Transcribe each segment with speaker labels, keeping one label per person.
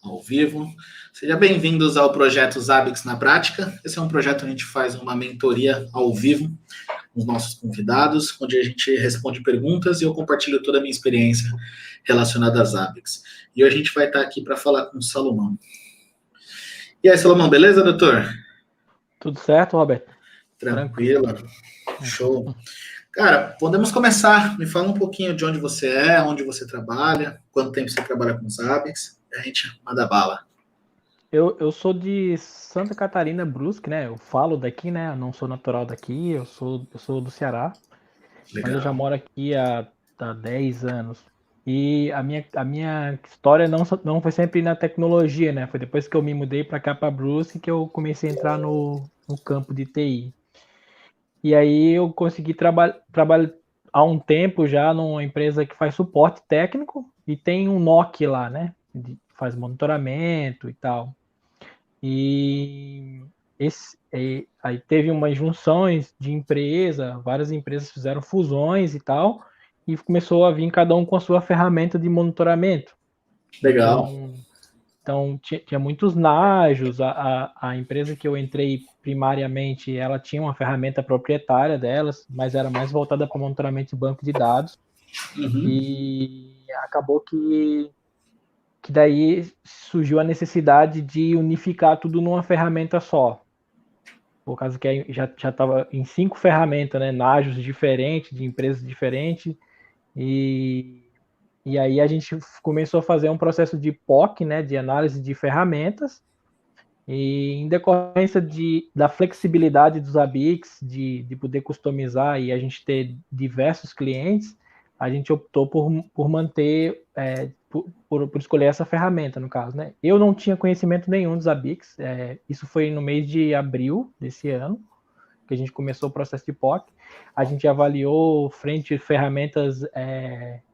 Speaker 1: ao vivo. Sejam bem-vindos ao projeto Zabbix na Prática. Esse é um projeto que a gente faz uma mentoria ao vivo com os nossos convidados, onde a gente responde perguntas e eu compartilho toda a minha experiência relacionada a Zabbix. E hoje a gente vai estar aqui para falar com o Salomão. E aí, Salomão, beleza, doutor?
Speaker 2: Tudo certo, Roberto?
Speaker 1: Tranquilo. Show. Cara, podemos começar. Me fala um pouquinho de onde você é, onde você trabalha, quanto tempo você trabalha com Zabbix, e a gente manda bala.
Speaker 2: Eu sou de Santa Catarina, Brusque, né? Eu falo daqui, né? Eu não sou natural daqui, eu sou do Ceará, mas eu já
Speaker 1: Legal.
Speaker 2: moro aqui há 10 anos. E a minha história não foi sempre na tecnologia, né? Foi depois que eu me mudei para cá, para Brusque, que eu comecei a entrar no campo de TI. E aí eu consegui trabalhar há um tempo já numa empresa que faz suporte técnico e tem um NOC lá, né? Faz monitoramento e tal. E aí teve umas junções de empresa, várias empresas fizeram fusões e tal, e começou a vir cada um com a sua ferramenta de monitoramento.
Speaker 1: Legal.
Speaker 2: Então tinha muitos najos, a empresa que eu entrei primariamente, ela tinha uma ferramenta proprietária delas, mas era mais voltada para monitoramento de banco de dados, e acabou que daí surgiu a necessidade de unificar tudo numa ferramenta só. Por causa que já estava em 5 ferramentas, né, najos diferentes, de empresas diferentes, e aí a gente começou a fazer um processo de POC, né, de análise de ferramentas, e em decorrência da flexibilidade dos Zabbix, de poder customizar e a gente ter diversos clientes, a gente optou por manter, por escolher essa ferramenta, no caso, né? Eu não tinha conhecimento nenhum dos Zabbix, isso foi no mês de abril desse ano, que a gente começou o processo de POC. A gente avaliou frente a ferramentas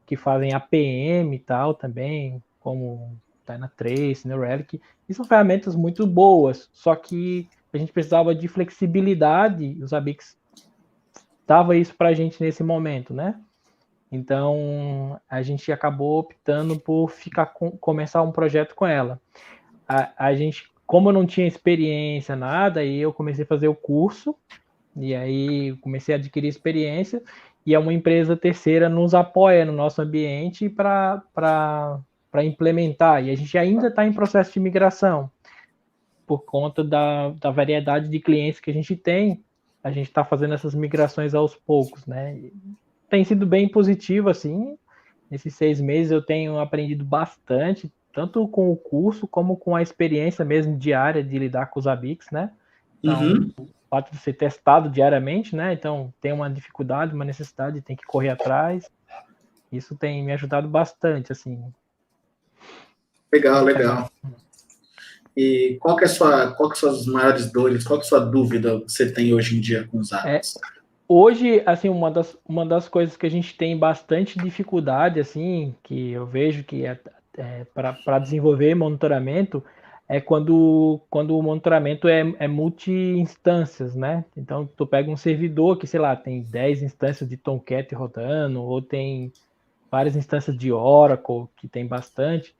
Speaker 2: que fazem APM e tal também, como Dynatrace, New Relic, e são ferramentas muito boas, só que a gente precisava de flexibilidade, e o Zabbix dava isso para a gente nesse momento, né? Então, a gente acabou optando por começar um projeto com ela. A gente, como eu não tinha experiência, nada, aí eu comecei a fazer o curso, e aí comecei a adquirir experiência, e é uma empresa terceira nos apoia no nosso ambiente para implementar. E a gente ainda está em processo de migração, por conta da variedade de clientes que a gente tem. A gente está fazendo essas migrações aos poucos, né? Tem sido bem positivo, assim. Nesses 6 meses eu tenho aprendido bastante, tanto com o curso como com a experiência mesmo diária de lidar com os Zabbix, né? Então, o fato de ser testado diariamente, né? Então, tem uma dificuldade, uma necessidade, tem que correr atrás. Isso tem me ajudado bastante, assim.
Speaker 1: Legal, legal. E qual que são as suas maiores dores, qual que é a sua dúvida que você tem hoje em dia com os Zabbix?
Speaker 2: Hoje, assim, uma das coisas que a gente tem bastante dificuldade, assim, que eu vejo que para desenvolver monitoramento, é quando o monitoramento é multi-instâncias, né? Então, tu pega um servidor que, sei lá, tem 10 instâncias de Tomcat rodando, ou tem várias instâncias de Oracle, que tem bastante,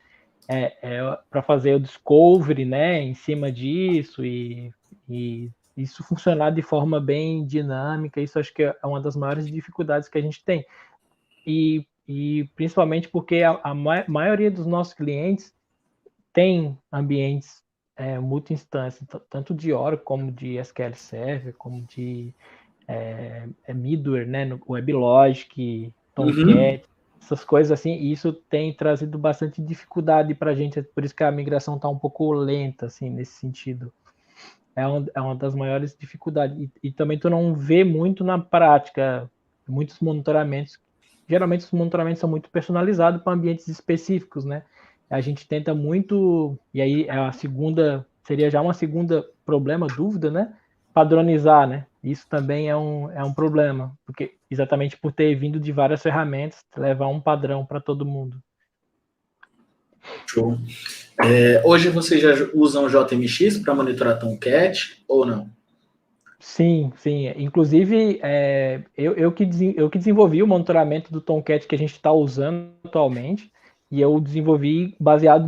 Speaker 2: para fazer o discovery, né, em cima disso, e isso funcionar de forma bem dinâmica. Isso acho que é uma das maiores dificuldades que a gente tem. E principalmente porque a maioria dos nossos clientes tem ambientes multi-instância, tanto de Oracle como de SQL Server, como de middleware, né, no WebLogic, Tomcat, essas coisas assim, e isso tem trazido bastante dificuldade para a gente, por isso que a migração está um pouco lenta, assim, nesse sentido. É uma das maiores dificuldades. E também tu não vê muito na prática muitos monitoramentos. Geralmente os monitoramentos são muito personalizados para ambientes específicos, né? A gente tenta muito, e aí seria já uma segunda problema, dúvida, né? Padronizar, né? Isso também é um problema, porque exatamente por ter vindo de várias ferramentas, levar um padrão para todo mundo.
Speaker 1: Show. Hoje vocês já usam JMX para monitorar Tomcat ou não?
Speaker 2: Sim, sim. Inclusive, eu que desenvolvi o monitoramento do Tomcat que a gente está usando atualmente, e eu desenvolvi baseado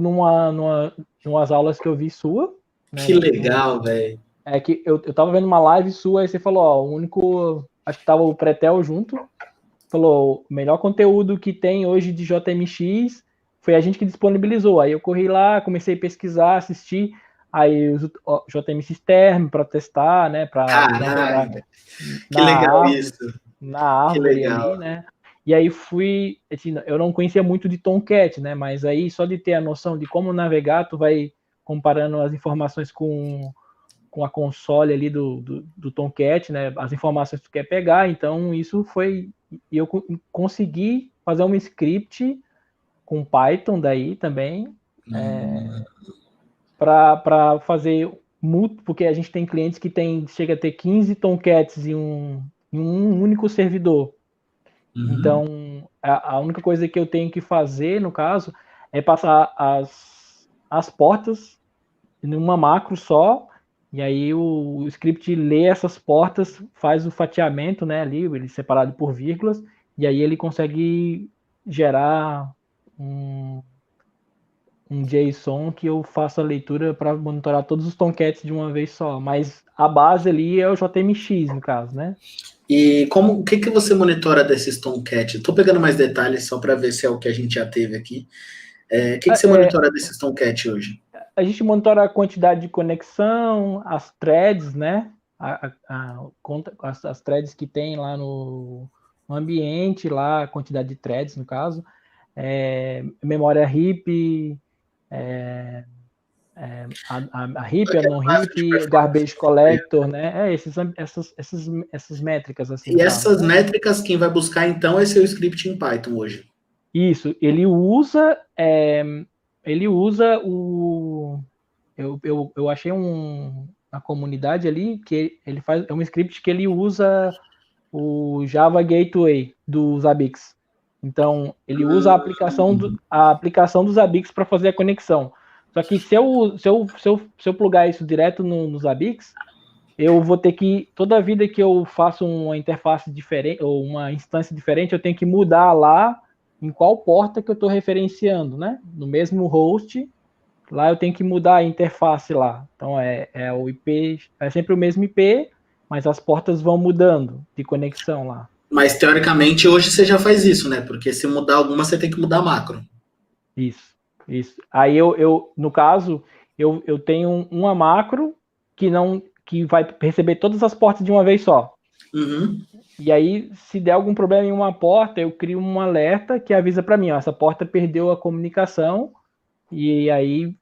Speaker 2: de umas aulas que eu vi sua. Né,
Speaker 1: que legal, velho.
Speaker 2: É que eu tava vendo uma live sua, aí você falou, ó, o único, acho que tava o Pretel junto, falou, o melhor conteúdo que tem hoje de JMX foi a gente que disponibilizou. Aí eu corri lá, comecei a pesquisar, assistir, aí os JMX Term para testar, né, para
Speaker 1: Caralho, que legal
Speaker 2: na
Speaker 1: isso.
Speaker 2: na
Speaker 1: Que
Speaker 2: árvore
Speaker 1: legal.
Speaker 2: ali, né? E aí fui, assim, eu não conhecia muito de Tomcat, né? Mas aí só de ter a noção de como navegar, tu vai comparando as informações com a console ali do Tomcat, né? As informações que tu quer pegar. Então isso foi, e eu consegui fazer um script com Python daí também, para fazer porque a gente tem clientes que chega a ter 15 Tomcats em um único servidor. Então, a única coisa que eu tenho que fazer, no caso, é passar as portas em uma macro só, e aí o script lê essas portas, faz o fatiamento, né, ali, ele separado por vírgulas, e aí ele consegue gerar um JSON que eu faço a leitura para monitorar todos os tomcats de uma vez só, mas a base ali é o JMX, no caso, né?
Speaker 1: E o que você monitora desses Tomcat? Estou pegando mais detalhes só para ver se é o que a gente já teve aqui. O que você monitora desses Tomcat hoje?
Speaker 2: A gente monitora a quantidade de conexão, as threads, né? As threads que tem lá no ambiente, lá, a quantidade de threads, no caso, memória RIP, a RIP, a non-RIP, garbage collector, né? Essas métricas, assim,
Speaker 1: E
Speaker 2: no caso,
Speaker 1: essas
Speaker 2: né?
Speaker 1: métricas, quem vai buscar, então, é seu script em Python hoje.
Speaker 2: Isso, ele usa o... Eu achei na comunidade ali que ele faz um script que ele usa o Java Gateway do Zabbix. Então, ele usa a aplicação do Zabbix para fazer a conexão. Só que se eu plugar isso direto no Zabbix, eu vou ter que, toda vida que eu faço uma interface diferente, ou uma instância diferente, eu tenho que mudar lá em qual porta que eu estou referenciando, né? No mesmo host, lá eu tenho que mudar a interface lá. Então o IP, é sempre o mesmo IP, mas as portas vão mudando de conexão lá.
Speaker 1: Mas, teoricamente, hoje você já faz isso, né? Porque se mudar alguma, você tem que mudar a macro.
Speaker 2: Isso. Aí no caso, eu tenho uma macro que vai receber todas as portas de uma vez só. E aí, se der algum problema em uma porta, eu crio um alerta que avisa para mim, ó, essa porta perdeu a comunicação, e aí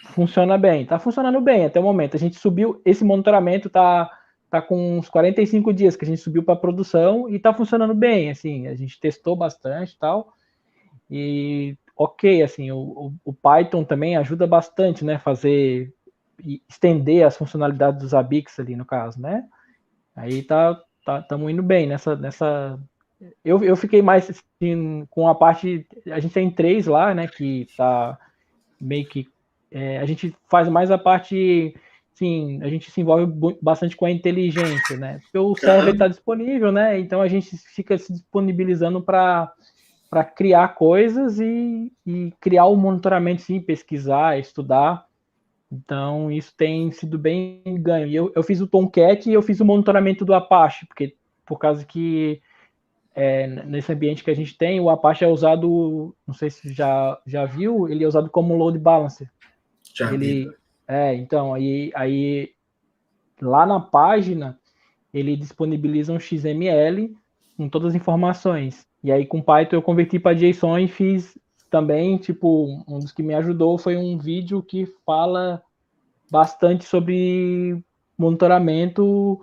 Speaker 2: funciona bem. Tá funcionando bem até o momento. A gente subiu, esse monitoramento tá com uns 45 dias que a gente subiu para produção e tá funcionando bem, assim, a gente testou bastante e tal. E ok, assim, o Python também ajuda bastante, né, estender as funcionalidades dos Zabbix ali, no caso, né? Aí estamos indo bem nessa. Eu fiquei mais assim, com a parte. A gente tem 3 lá, né? Que tá meio que. A gente faz mais a parte. Sim, a gente se envolve bastante com a inteligência, né? Porque o server está disponível, né? Então a gente fica se disponibilizando para criar coisas e criar o monitoramento, sim, pesquisar, estudar. Então, isso tem sido bem ganho. E eu fiz o Tomcat e eu fiz o monitoramento do Apache, por causa que nesse ambiente que a gente tem, o Apache é usado, não sei se já viu, ele é usado como load balancer.
Speaker 1: Já vi.
Speaker 2: Então, aí lá na página, ele disponibiliza um XML com todas as informações. E aí, com Python, eu converti para JSON e fiz também, tipo, um dos que me ajudou foi um vídeo que fala bastante sobre monitoramento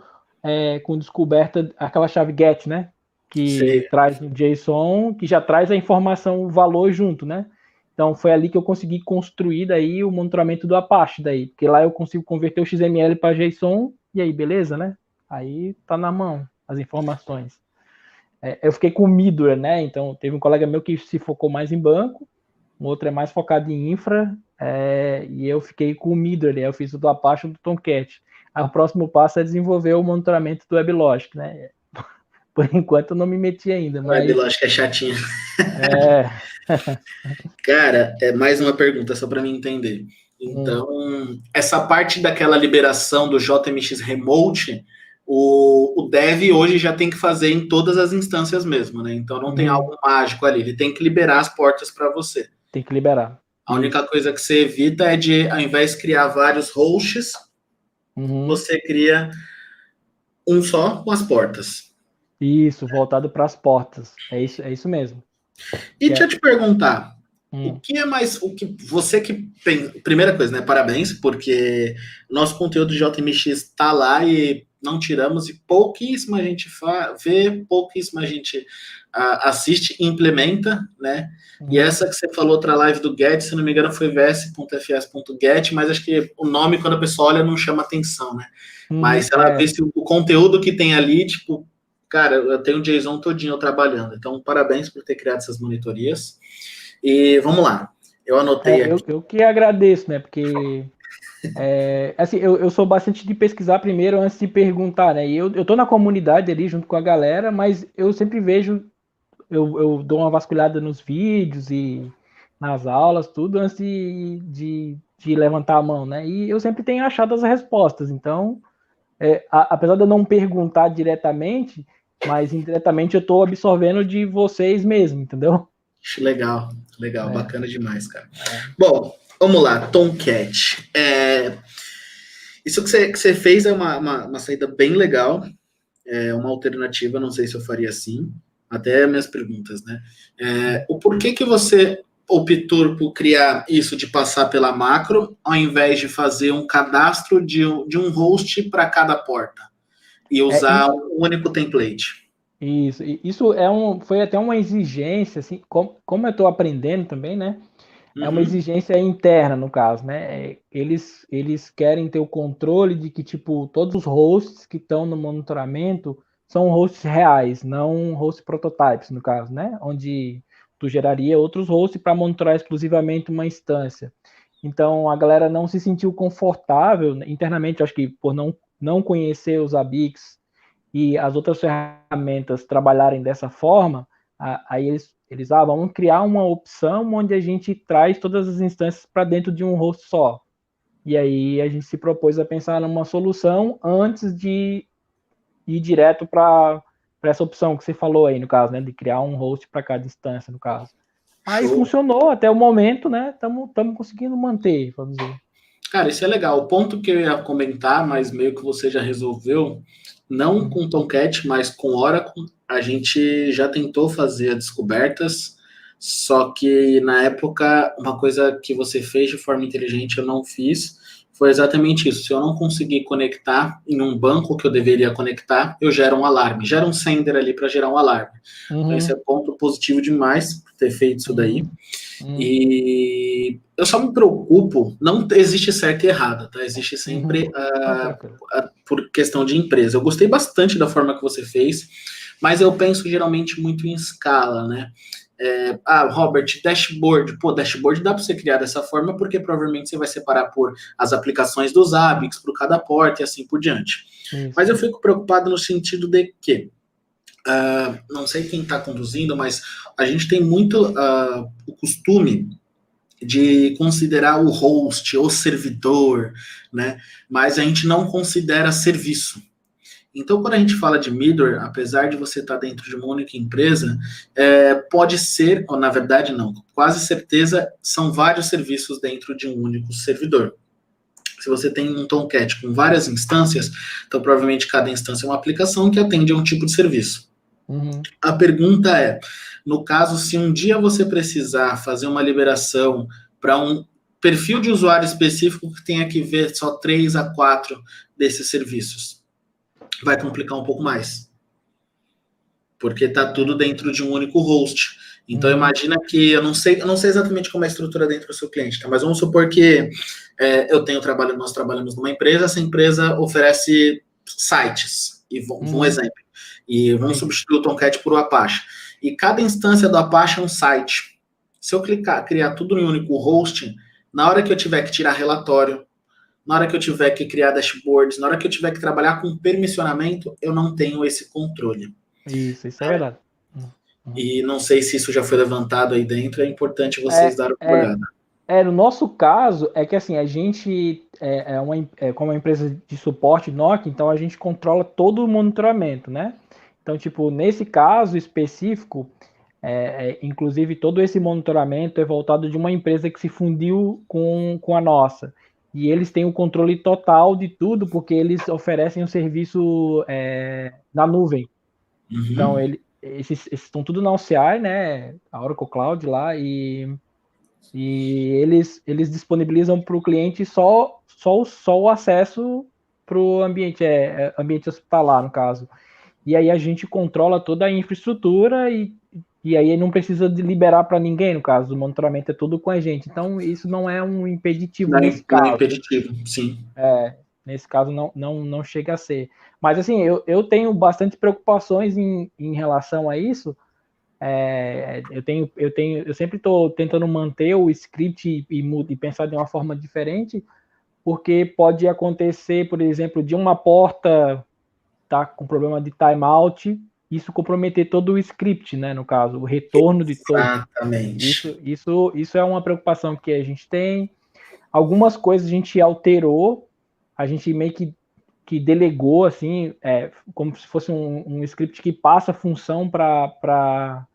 Speaker 2: com descoberta, aquela chave GET, né? Que traz no JSON, que já traz a informação, o valor junto, né? Então, foi ali que eu consegui construir daí o monitoramento do Apache daí, porque lá eu consigo converter o XML para JSON, e aí, beleza, né? Aí tá na mão as informações. Eu fiquei com o Midor, né? Então, teve um colega meu que se focou mais em banco, um outro é mais focado em infra, e eu fiquei com o Midor, eu fiz o do Apache e do Tomcat. Aí, o próximo passo é desenvolver o monitoramento do WebLogic, né? Por enquanto eu não me meti ainda, mas...
Speaker 1: O WebLogic é chatinho. Cara, mais uma pergunta só para mim entender. Então, essa parte daquela liberação do JMX Remote, o dev hoje já tem que fazer em todas as instâncias mesmo, né? Então não tem algo mágico ali, ele tem que liberar as portas para você.
Speaker 2: Tem que liberar.
Speaker 1: A única coisa que você evita é de, ao invés de criar vários hosts, você cria um só com as portas.
Speaker 2: Isso, voltado para as portas. É isso mesmo.
Speaker 1: E deixa eu te perguntar, o que é mais, o que você que primeira coisa, né? Parabéns, porque nosso conteúdo de JMX está lá e não tiramos e pouquíssima gente vê, pouquíssima gente assiste e implementa, né? E essa que você falou, outra live do Get, se não me engano, foi vs.fs.get, mas acho que o nome, quando a pessoa olha, não chama atenção, né? Mas se ela vê se o conteúdo que tem ali, tipo, cara, eu tenho o JSON todinho trabalhando. Então, parabéns por ter criado essas monitorias. E vamos lá. Eu anotei aqui.
Speaker 2: Eu que agradeço, né? Porque assim, eu sou bastante de pesquisar primeiro antes de perguntar, né? E eu tô na comunidade ali junto com a galera, mas eu sempre vejo, eu dou uma vasculhada nos vídeos e nas aulas, tudo, antes de levantar a mão, né? E eu sempre tenho achado as respostas. Então, apesar de eu não perguntar diretamente, mas indiretamente eu tô absorvendo de vocês mesmo, entendeu?
Speaker 1: Legal, bacana demais, cara. Bom, vamos lá, Tomcat. Isso que você fez é uma saída bem legal, é uma alternativa, não sei se eu faria assim, até minhas perguntas, né? O porquê que você optou por criar isso de passar pela macro, ao invés de fazer um cadastro de um host para cada porta e usar um único template?
Speaker 2: Isso foi até uma exigência, assim, como eu estou aprendendo também, né? É uma exigência interna, no caso, né? Eles querem ter o controle de que, tipo, todos os hosts que estão no monitoramento são hosts reais, não host prototypes, no caso, né? Onde tu geraria outros hosts para monitorar exclusivamente uma instância. Então, a galera não se sentiu confortável, internamente, acho que por não conhecer os ABICs e as outras ferramentas trabalharem dessa forma, aí eles vamos criar uma opção onde a gente traz todas as instâncias para dentro de um host só. E aí a gente se propôs a pensar numa solução antes de ir direto para essa opção que você falou aí, no caso, né, de criar um host para cada instância, no caso. Aí funcionou até o momento, né? Estamos conseguindo manter, vamos dizer.
Speaker 1: Cara, isso é legal. O ponto que eu ia comentar, mas meio que você já resolveu, não com Tomcat, mas com Oracle, a gente já tentou fazer descobertas, só que na época, uma coisa que você fez de forma inteligente eu não fiz, foi exatamente isso. Se eu não conseguir conectar em um banco que eu deveria conectar, eu gero um alarme. Gera um sender ali para gerar um alarme. Então, esse é ponto positivo demais por ter feito isso daí. E eu só me preocupo, não existe certo e errado, tá? Existe sempre por questão de empresa. Eu gostei bastante da forma que você fez, mas eu penso geralmente muito em escala, né? Robert, dashboard. Pô, dashboard dá para você criar dessa forma, porque provavelmente você vai separar por as aplicações dos ABICs, por cada porta e assim por diante. Isso. Mas eu fico preocupado no sentido de que não sei quem está conduzindo, mas a gente tem muito o costume de considerar o host, o servidor, né? Mas a gente não considera serviço. Então, quando a gente fala de middleware, apesar de você estar dentro de uma única empresa, pode ser, ou na verdade não, quase certeza, são vários serviços dentro de um único servidor. Se você tem um Tomcat com várias instâncias, então provavelmente cada instância é uma aplicação que atende a um tipo de serviço. A pergunta é, no caso, se um dia você precisar fazer uma liberação para um perfil de usuário específico que tenha que ver só 3 a 4 desses serviços, vai complicar um pouco mais. Porque está tudo dentro de um único host. Então, imagina que, eu não sei exatamente como é a estrutura dentro do seu cliente, tá? Mas vamos supor que nós trabalhamos numa empresa, essa empresa oferece sites, e um exemplo. E vamos substituir o Tomcat por o Apache. E cada instância do Apache é um site. Se eu criar tudo em um único host, na hora que eu tiver que tirar relatório, na hora que eu tiver que criar dashboards, na hora que eu tiver que trabalhar com permissionamento, eu não tenho esse controle.
Speaker 2: Isso é verdade.
Speaker 1: E não sei se isso já foi levantado aí dentro, é importante vocês darem uma olhada.
Speaker 2: No nosso caso, é que assim, a gente como uma empresa de suporte NOC, então a gente controla todo o monitoramento, né? Então, tipo, nesse caso específico, inclusive todo esse monitoramento é voltado de uma empresa que se fundiu com a nossa. E eles têm o controle total de tudo, porque eles oferecem um serviço na nuvem. Então,
Speaker 1: Uhum.
Speaker 2: esses estão tudo na OCI, né? A Oracle Cloud lá, e eles disponibilizam para o cliente só o acesso para o ambiente, ambiente hospitalar, no caso. E aí a gente controla toda a infraestrutura e aí não precisa de liberar para ninguém, no caso, o monitoramento é tudo com a gente. Então, isso não é um impeditivo
Speaker 1: Não,
Speaker 2: nesse
Speaker 1: não é
Speaker 2: caso.
Speaker 1: impeditivo, sim.
Speaker 2: Nesse caso, não chega a ser. Mas, assim, eu tenho bastante preocupações em relação a isso. Eu sempre estou tentando manter o script e pensar de uma forma diferente, porque pode acontecer, por exemplo, de uma porta tá com problema de timeout, isso comprometer todo o script, né? No caso, o retorno de todo.
Speaker 1: Exatamente.
Speaker 2: Isso é uma preocupação que a gente tem. Algumas coisas a gente alterou, a gente meio que delegou, assim, como se fosse um script que passa a função para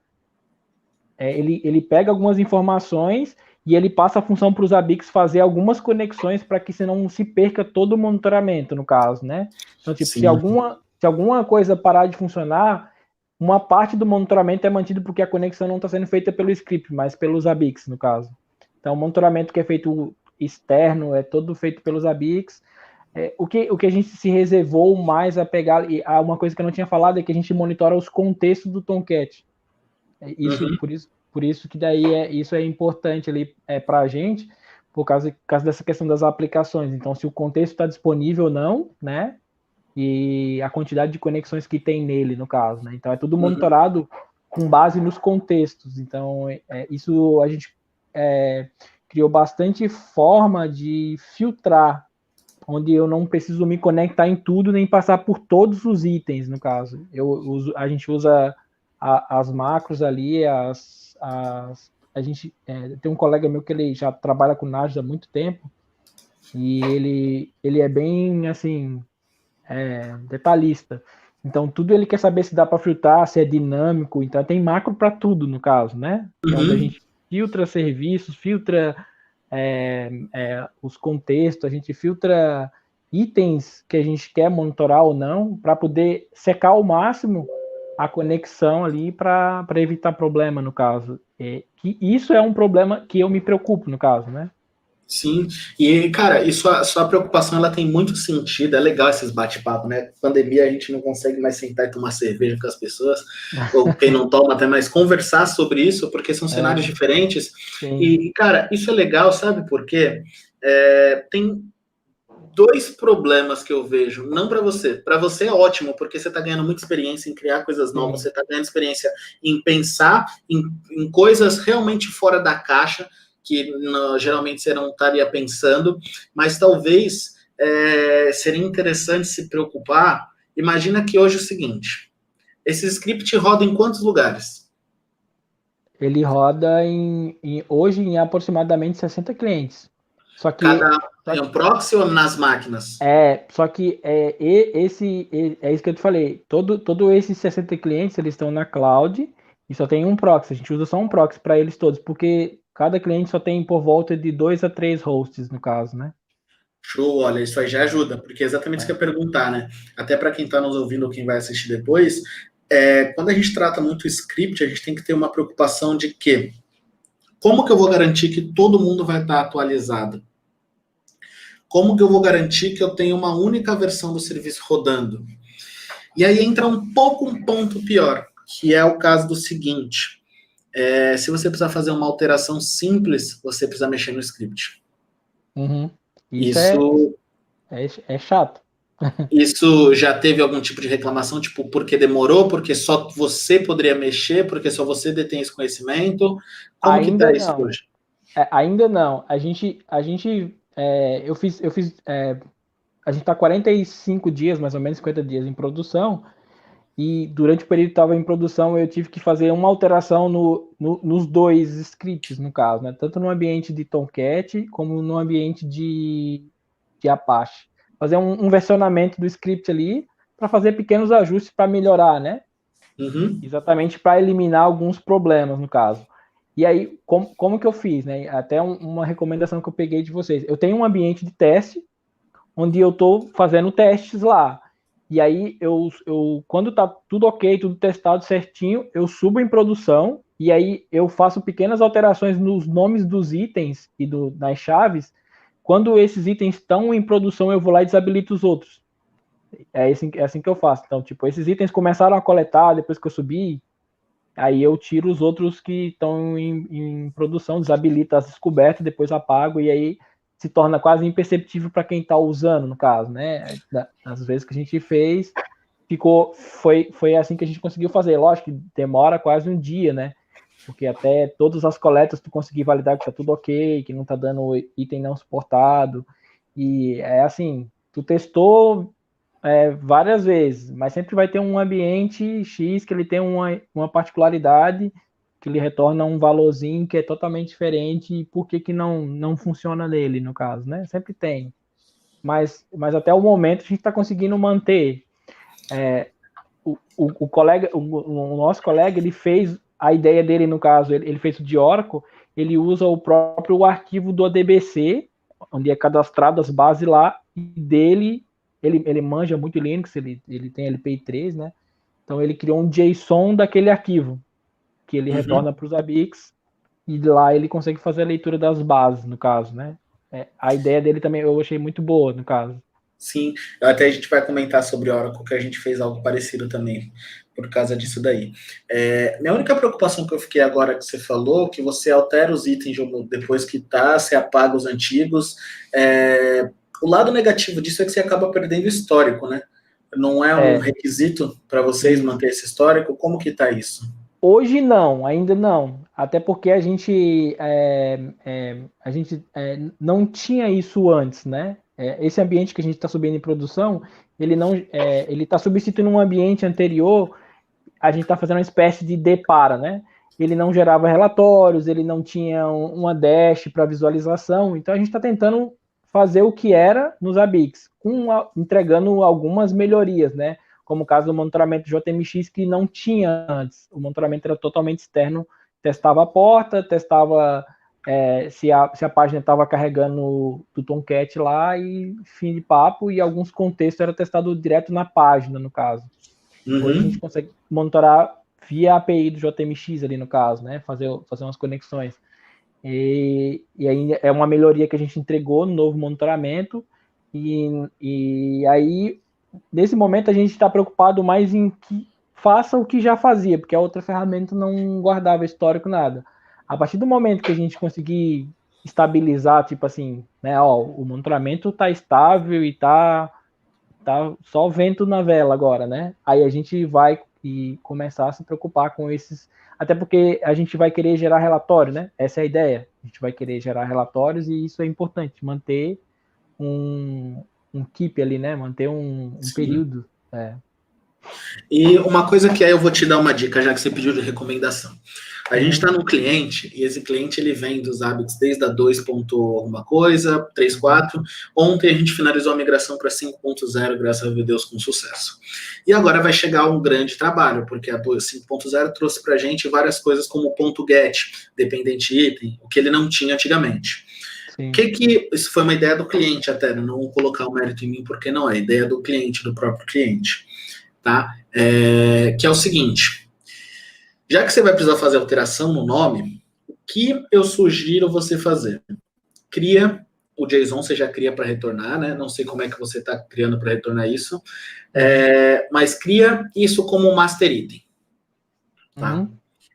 Speaker 2: ele pega algumas informações e ele passa a função para os ABICs fazer algumas conexões para que senão não se perca todo o monitoramento, no caso, né? Então, tipo,
Speaker 1: Sim.
Speaker 2: se alguma coisa parar de funcionar, uma parte do monitoramento é mantido porque a conexão não está sendo feita pelo script, mas pelos ABICs, no caso. Então, o monitoramento que é feito externo é todo feito pelos ABICs. O que a gente se reservou mais a pegar, e uma coisa que eu não tinha falado é que a gente monitora os contextos do Tomcat.
Speaker 1: Uhum.
Speaker 2: Por isso que daí isso é importante ali para a gente, por causa dessa questão das aplicações. Então, se o contexto está disponível ou não, né? E a quantidade de conexões que tem nele, no caso, né? Então, é tudo
Speaker 1: Uhum.
Speaker 2: monitorado com base nos contextos. Então, isso a gente criou bastante forma de filtrar, onde eu não preciso me conectar em tudo, nem passar por todos os itens, no caso. A gente usa as macros ali, a gente tem um colega meu que ele já trabalha com Nagios há muito tempo, e ele é bem, assim, detalhista. Então, tudo ele quer saber se dá para filtrar, se é dinâmico. Então, tem macro para tudo, no caso, né? Que é onde a
Speaker 1: Uhum.
Speaker 2: gente filtra serviços, filtra os contextos, a gente filtra itens que a gente quer monitorar ou não, para poder secar ao máximo a conexão ali para evitar problema, no caso. Que isso é um problema que eu me preocupo, no caso, né?
Speaker 1: Sim, e cara, e sua preocupação ela tem muito sentido, é legal esses bate-papos, né? Pandemia a gente não consegue mais sentar e tomar cerveja com as pessoas, ou quem não toma até mais conversar sobre isso, porque são cenários diferentes.
Speaker 2: Sim.
Speaker 1: E, cara, isso é legal, sabe por quê? Tem dois problemas que eu vejo, não para você é ótimo, porque você está ganhando muita experiência em criar coisas novas,
Speaker 2: Sim.
Speaker 1: você está ganhando experiência em pensar em coisas realmente fora da caixa, que geralmente você não estaria pensando, mas talvez seria interessante se preocupar. Imagina que hoje é o seguinte: esse script roda em quantos lugares?
Speaker 2: Ele roda hoje em aproximadamente 60 clientes. Só que,
Speaker 1: Cada
Speaker 2: só
Speaker 1: em
Speaker 2: que
Speaker 1: um proxy ou nas máquinas?
Speaker 2: é isso que eu te falei. Todo esses 60 clientes eles estão na cloud e só tem um proxy. A gente usa só um proxy para eles todos, porque cada cliente só tem por volta de 2 a 3 hosts, no caso, né?
Speaker 1: Show, olha, isso aí já ajuda, porque é exatamente isso que eu
Speaker 2: É.
Speaker 1: ia perguntar, né? Até para quem está nos ouvindo ou quem vai assistir depois, quando a gente trata muito script, a gente tem que ter uma preocupação de que como que eu vou garantir que todo mundo vai estar atualizado? Como que eu vou garantir que eu tenho uma única versão do serviço rodando? E aí entra um ponto pior, que é o caso do seguinte: se você precisar fazer uma alteração simples, você precisa mexer no script.
Speaker 2: Uhum. Isso
Speaker 1: Isso
Speaker 2: é chato.
Speaker 1: Isso já teve algum tipo de reclamação, tipo, porque demorou, porque só você poderia mexer, porque só você detém esse conhecimento? Como que tá
Speaker 2: Ainda
Speaker 1: isso
Speaker 2: não.
Speaker 1: hoje?
Speaker 2: Ainda não. Eu fiz, a gente está 45 dias, mais ou menos 50 dias em produção. E durante o período que estava em produção, eu tive que fazer uma alteração nos dois scripts, no caso, né? Tanto no ambiente de Tomcat, como no ambiente de Apache. Fazer um versionamento do script ali, para fazer pequenos ajustes para melhorar, né?
Speaker 1: Uhum.
Speaker 2: Exatamente para eliminar alguns problemas, no caso. E aí, como que eu fiz, né? Até uma recomendação que eu peguei de vocês. Eu tenho um ambiente de teste, onde eu estou fazendo testes lá. E aí, quando tá tudo ok, tudo testado certinho, eu subo em produção, e aí eu faço pequenas alterações nos nomes dos itens e das chaves. Quando esses itens estão em produção, eu vou lá e desabilito os outros. É assim que eu faço. Então, tipo, esses itens começaram a coletar depois que eu subi, aí eu tiro os outros que estão em produção, desabilito as descobertas, depois apago, e aí se torna quase imperceptível para quem está usando, no caso, né? Às vezes que a gente fez, foi assim que a gente conseguiu fazer. Lógico que demora quase um dia, né? Porque até todas as coletas tu conseguir validar que tá tudo ok, que não tá dando item não suportado. E é assim, tu testou várias vezes, mas sempre vai ter um ambiente X que ele tem uma particularidade que ele retorna um valorzinho que é totalmente diferente e por que não funciona nele, no caso, né? Sempre tem. Mas até o momento a gente está conseguindo manter. O colega, o nosso colega, ele fez a ideia dele, no caso, ele fez o de Oracle, ele usa o próprio arquivo do ADBC, onde é cadastrado as bases lá, e dele, ele manja muito Linux, ele tem LPI 3, né? Então ele criou um JSON daquele arquivo, que ele retorna para os ABICs, e lá ele consegue fazer a leitura das bases, no caso, né? A ideia dele também eu achei muito boa, no caso.
Speaker 1: Sim, até a gente vai comentar sobre Oracle, que a gente fez algo parecido também, por causa disso daí. Minha única preocupação que eu fiquei agora que você falou, que você altera os itens depois que tá, você apaga os antigos. O lado negativo disso é que você acaba perdendo o histórico, né? Não é um requisito para vocês manter esse histórico? Como que tá isso?
Speaker 2: Hoje não, ainda não. Até porque a gente não tinha isso antes, né? Esse ambiente que a gente está subindo em produção, ele está substituindo um ambiente anterior. A gente está fazendo uma espécie de depara, né? Ele não gerava relatórios, ele não tinha uma dash para visualização. Então a gente está tentando fazer o que era nos ABICs, entregando algumas melhorias, né? Como o caso do monitoramento JMX, que não tinha antes. O monitoramento era totalmente externo, testava a porta, testava se a página estava carregando do Tomcat lá e fim de papo, e alguns contextos era testado direto na página, no caso. Hoje a gente consegue monitorar via API do JMX ali, no caso, né? Fazer umas conexões. E aí é uma melhoria que a gente entregou no novo monitoramento, e aí nesse momento a gente está preocupado mais em que faça o que já fazia, porque a outra ferramenta não guardava histórico, nada. A partir do momento que a gente conseguir estabilizar, tipo assim, né, o monitoramento está estável e tá só vento na vela agora, né? Aí a gente vai começar a se preocupar com esses, até porque a gente vai querer gerar relatório, né? Essa é a ideia. A gente vai querer gerar relatórios e isso é importante, manter um keep ali, né? Manter um período.
Speaker 1: E uma coisa que aí eu vou te dar uma dica, já que você pediu de recomendação. A gente está num cliente, e esse cliente ele vem dos hábitos desde a 2. alguma coisa, 3.4. Ontem a gente finalizou a migração para 5.0, graças a Deus, com sucesso. E agora vai chegar um grande trabalho, porque a 5.0 trouxe para a gente várias coisas como ponto .get, dependente item, o que ele não tinha antigamente. Isso foi uma ideia do cliente até, não vou colocar o mérito em mim, porque não é ideia do cliente, do próprio cliente. Tá? Que é o seguinte, já que você vai precisar fazer alteração no nome, o que eu sugiro você fazer? Cria o JSON, você já cria para retornar, né? Não sei como é que você está criando para retornar isso, mas cria isso como um master item. Tá?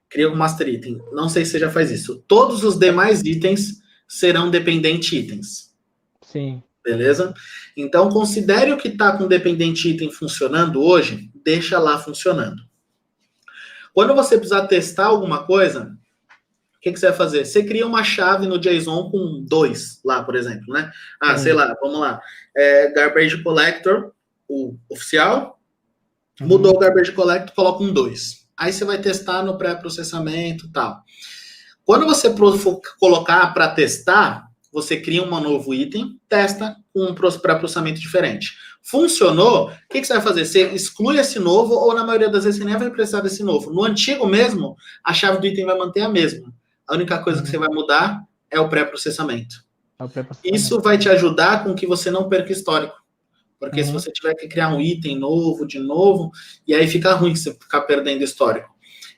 Speaker 1: Cria um master item. Não sei se você já faz isso. Todos os demais itens serão dependente itens.
Speaker 2: Sim.
Speaker 1: Beleza? Então, considere o que está com dependente item funcionando hoje, deixa lá funcionando. Quando você precisar testar alguma coisa, o que você vai fazer? Você cria uma chave no JSON com 2 lá, por exemplo, né? Sei lá, vamos lá. Garbage Collector, o oficial, Mudou o garbage collect, coloca um 2. Aí você vai testar no pré-processamento e tal. Quando você for colocar para testar, você cria um novo item, testa com um pré-processamento diferente. Funcionou, o que você vai fazer? Você exclui esse novo, ou na maioria das vezes você nem vai precisar desse novo. No antigo mesmo, a chave do item vai manter a mesma. A única coisa que você vai mudar é o pré-processamento. Isso vai te ajudar com que você não perca histórico. Porque se você tiver que criar um item novo, de novo, e aí fica ruim você ficar perdendo histórico.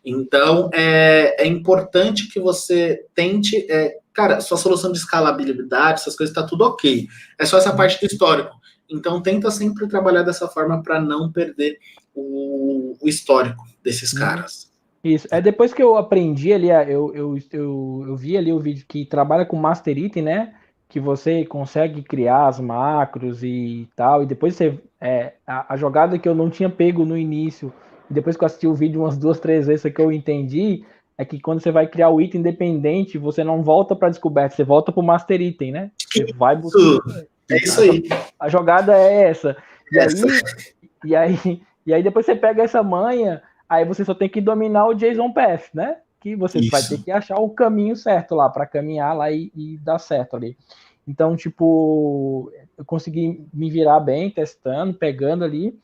Speaker 1: Então, é importante que você tente... cara, sua solução de escalabilidade, essas coisas, está tudo ok. É só essa parte do histórico. Então, tenta sempre trabalhar dessa forma para não perder o histórico desses caras.
Speaker 2: Isso. Depois que eu aprendi ali, eu vi ali o vídeo que trabalha com Master Item, né? Que você consegue criar as macros e tal, e depois você... a jogada que eu não tinha pego no início, depois que eu assisti o vídeo umas 2, 3 vezes, que eu entendi, é que quando você vai criar o item independente, você não volta para descoberta, você volta para o Master Item, né? Você vai buscar...
Speaker 1: É isso aí.
Speaker 2: A jogada é essa. E aí depois você pega essa manha, aí você só tem que dominar o JSON Path, né? Que você vai ter que achar o caminho certo lá, para caminhar lá e dar certo ali. Então, tipo, eu consegui me virar bem, testando, pegando ali,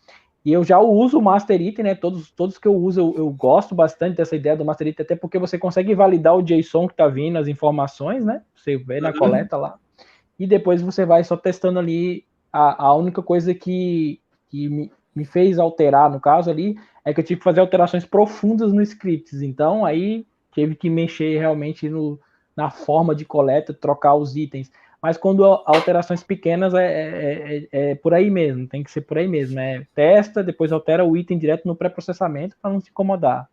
Speaker 2: e eu já uso o Master Item, né? Todos que eu uso, eu gosto bastante dessa ideia do Master Item, até porque você consegue validar o JSON que tá vindo, as informações, né? Você vê na coleta lá, e depois você vai só testando ali. A única coisa que me fez alterar, no caso ali, é que eu tive que fazer alterações profundas no scripts, então aí teve que mexer realmente na forma de coleta, trocar os itens. Mas quando alterações pequenas é por aí mesmo, tem que ser por aí mesmo, né? Testa, depois altera o item direto no pré-processamento para não se incomodar.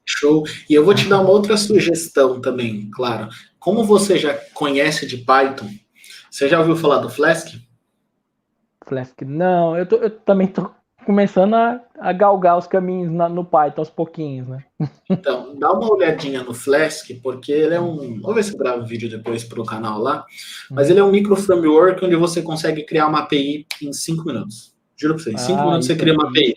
Speaker 1: Show. E eu vou te dar uma outra sugestão também, claro. Como você já conhece de Python, você já ouviu falar do Flask?
Speaker 2: Flask, não, eu também tô começando a galgar os caminhos no Python aos pouquinhos, né?
Speaker 1: Então, dá uma olhadinha no Flask, porque ele é um... Vou ver se eu gravo vídeo depois para o canal lá. Mas ele é um micro framework onde você consegue criar uma API em 5 minutos. Juro para você, em 5 minutos você cria uma API.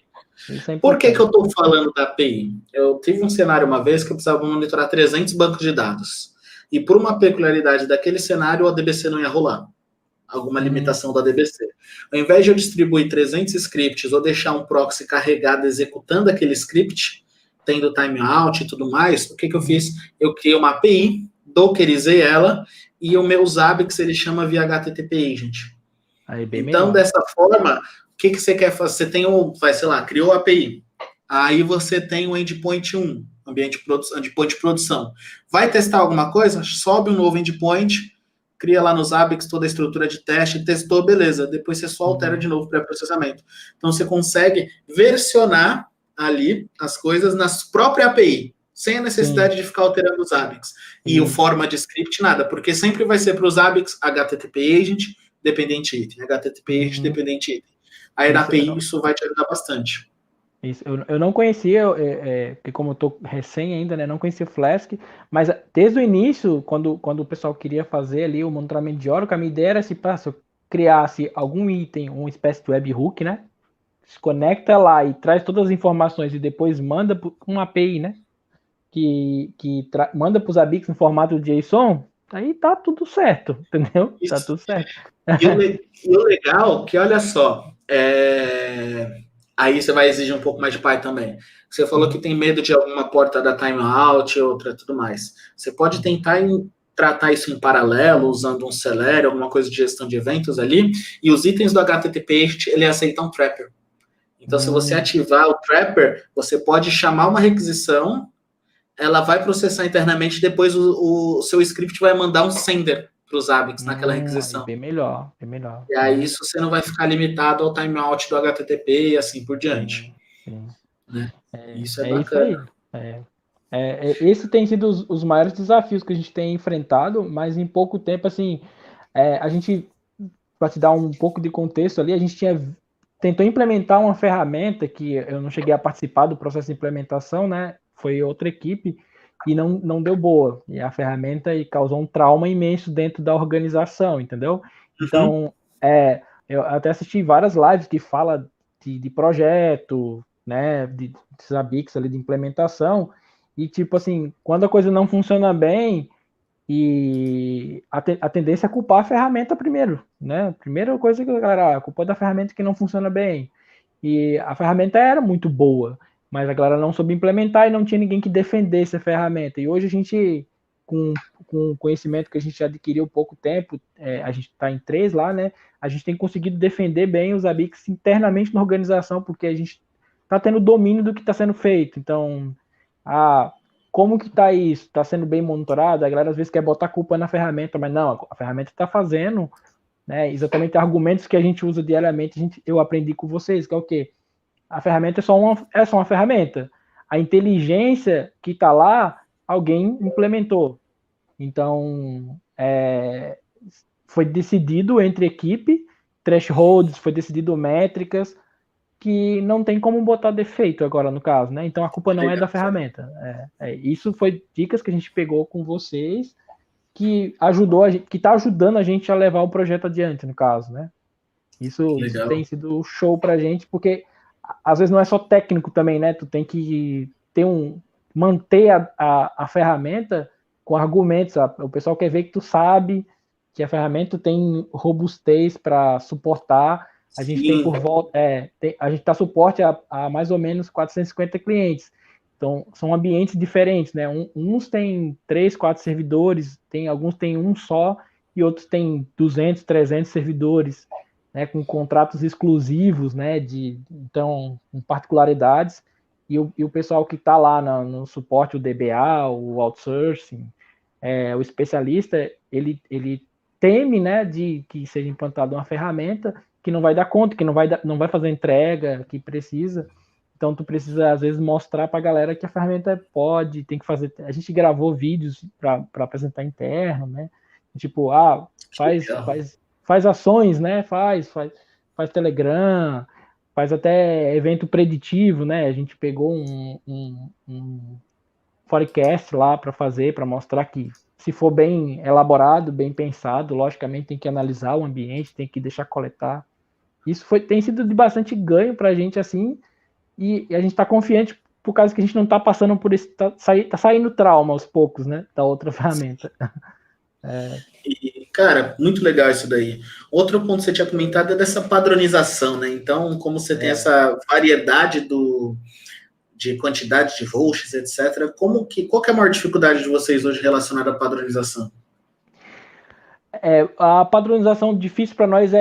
Speaker 1: Por que eu estou falando da API? Eu tive um cenário uma vez que eu precisava monitorar 300 bancos de dados. E por uma peculiaridade daquele cenário, o ADBC não ia rolar. Alguma limitação do ADBC. Ao invés de eu distribuir 300 scripts ou deixar um proxy carregado executando aquele script, tendo timeout e tudo mais, o que eu fiz? Eu criei uma API, dockerizei ela, e o meu Zabbix ele chama via HTTP Agent.
Speaker 2: Aí, bem
Speaker 1: então,
Speaker 2: melhor.
Speaker 1: dessa forma, o que você quer fazer? Você tem sei lá, criou a API. Aí você tem o endpoint 1, endpoint de produção. Vai testar alguma coisa? Sobe um novo endpoint, cria lá no Zabbix toda a estrutura de teste, testou, beleza. Depois você só altera de novo o pré-processamento. Então, você consegue versionar ali as coisas na própria API, sem a necessidade de ficar alterando os Zabbix. E o forma de script, nada, porque sempre vai ser para os Zabbix HTTP Agent, dependente item, HTTP Agent, dependente item. Aí na API isso vai te ajudar bastante.
Speaker 2: Isso, eu não conhecia, porque como eu tô recém ainda, né, não conhecia o Flask, mas desde o início, quando o pessoal queria fazer ali o monitoramento de Oracle, a minha ideia era se eu criasse algum item, uma espécie de webhook, né, se conecta lá e traz todas as informações e depois manda uma API, né, que manda para os Zabbix em formato de JSON, aí tá tudo certo, entendeu?
Speaker 1: Isso.
Speaker 2: Tá tudo certo.
Speaker 1: E o legal, que olha só, aí você vai exigir um pouco mais de Python também. Você falou que tem medo de alguma porta da timeout, outra, tudo mais. Você pode tentar tratar isso em paralelo, usando um Celery, alguma coisa de gestão de eventos ali, e os itens do HTTP, ele aceita um Trapper. Então, se você ativar o Trapper, você pode chamar uma requisição, ela vai processar internamente, depois o seu script vai mandar um sender para os Zabbix naquela requisição.
Speaker 2: Bem melhor, bem melhor.
Speaker 1: E aí isso você não vai ficar limitado ao timeout do HTTP e assim por diante.
Speaker 2: Sim.
Speaker 1: Né? Isso é bacana.
Speaker 2: Isso aí. Esse tem sido os maiores desafios que a gente tem enfrentado, mas em pouco tempo, assim, a gente, para te dar um pouco de contexto ali, a gente tentou implementar uma ferramenta que eu não cheguei a participar do processo de implementação, né? Foi outra equipe e não deu boa. E a ferramenta causou um trauma imenso dentro da organização, entendeu? Então, eu até assisti várias lives que fala de projeto, né, de Zabbix ali de implementação, e tipo assim, quando a coisa não funciona bem, e a tendência é culpar a ferramenta primeiro, né? Primeira coisa que a galera, a culpa é da ferramenta que não funciona bem. E a ferramenta era muito boa, mas a galera não soube implementar e não tinha ninguém que defendesse a ferramenta. E hoje a gente, com o conhecimento que a gente adquiriu há pouco tempo, a gente está em 3 lá, né? A gente tem conseguido defender bem os Zabbix internamente na organização, porque a gente está tendo domínio do que está sendo feito. Então, a como que está isso? Está sendo bem monitorado? A galera às vezes quer botar culpa na ferramenta, mas não, a ferramenta está fazendo, né? Exatamente argumentos que a gente usa diariamente, eu aprendi com vocês, que é o quê? A ferramenta é só uma ferramenta. A inteligência que está lá, alguém implementou. Então, foi decidido entre equipe, thresholds, foi decidido métricas, que não tem como botar defeito agora no caso, né? Então a culpa não é da ferramenta. Isso foi dicas que a gente pegou com vocês que ajudou a gente, que está ajudando a gente a levar o projeto adiante, no caso, né? Isso tem sido show pra gente, porque às vezes não é só técnico também, né? Tu tem que manter a ferramenta com argumentos. O pessoal quer ver que tu sabe que a ferramenta tem robustez para suportar. A gente tem por volta, a gente dá suporte a mais ou menos 450 clientes. Então, são ambientes diferentes, né? Uns têm 3, 4 servidores, alguns têm um só, e outros têm 200, 300 servidores, né? Com contratos exclusivos, né? Então, com particularidades. E o pessoal que está lá no suporte, o DBA, o outsourcing, o especialista, ele teme, né? De que seja implantada uma ferramenta que não vai dar conta, que não vai fazer a entrega que precisa. Então, tu precisa, às vezes, mostrar para a galera que a ferramenta pode, tem que fazer. A gente gravou vídeos para apresentar interno, né? Tipo, faz ações, né? Faz Telegram, faz até evento preditivo, né? A gente pegou um forecast lá para fazer, para mostrar que se for bem elaborado, bem pensado, logicamente tem que analisar o ambiente, tem que deixar coletar. Isso tem sido de bastante ganho para a gente, assim, e a gente está confiante por causa que a gente não está passando por isso, tá saindo trauma aos poucos, né, da outra ferramenta.
Speaker 1: E, cara, muito legal isso daí. Outro ponto que você tinha comentado é dessa padronização, né? Então, como você tem essa variedade de quantidade de hosts, etc., qual que é a maior dificuldade de vocês hoje relacionada à padronização?
Speaker 2: A padronização difícil para nós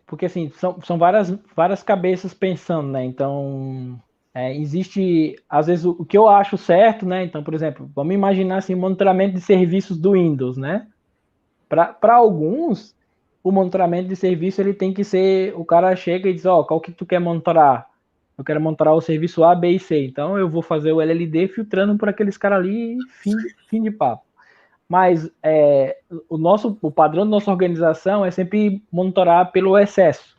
Speaker 2: porque assim são várias cabeças pensando, né? Então existe às vezes o que eu acho certo, né? Então, por exemplo, vamos imaginar assim monitoramento de serviços do Windows, né? Para alguns o monitoramento de serviço ele tem que ser, o cara chega e diz, qual que tu quer monitorar? Eu quero monitorar o serviço A, B e C. Então eu vou fazer o LLD filtrando por aqueles caras ali, fim de papo. Mas o padrão da nossa organização é sempre monitorar pelo excesso.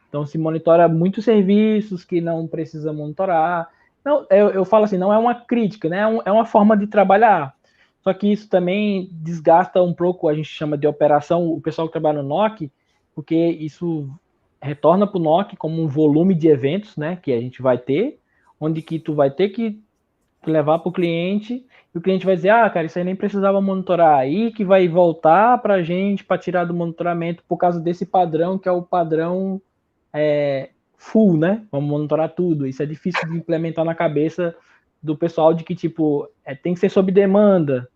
Speaker 2: Então, se monitora muitos serviços que não precisa monitorar. Não, eu falo assim, não é uma crítica, né? É uma forma de trabalhar. Só que isso também desgasta um pouco, a gente chama de operação, o pessoal que trabalha no NOC, porque isso retorna para o NOC como um volume de eventos, né? Que a gente vai ter, onde que tu vai ter que levar para o cliente, e o cliente vai dizer, cara, isso aí nem precisava monitorar, aí que vai voltar para a gente para tirar do monitoramento por causa desse padrão, que é o padrão full, né? Vamos monitorar tudo. Isso é difícil de implementar na cabeça do pessoal de que, tipo, tem que ser sob demanda.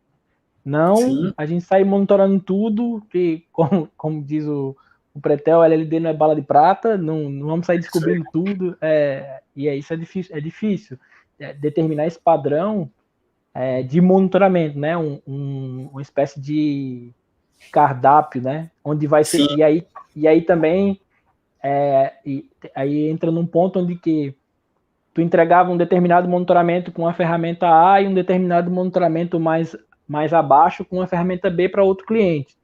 Speaker 2: Não, sim, a gente sai monitorando tudo, que, como diz o Pretel, LLD não é bala de prata, não vamos sair descobrindo tudo, e isso é difícil. Determinar esse padrão de monitoramento, né? Uma espécie de cardápio, né? Onde vai ser. E aí também aí entra num ponto onde que tu entregava um determinado monitoramento com a ferramenta A e um determinado monitoramento mais abaixo com a ferramenta B para outro cliente.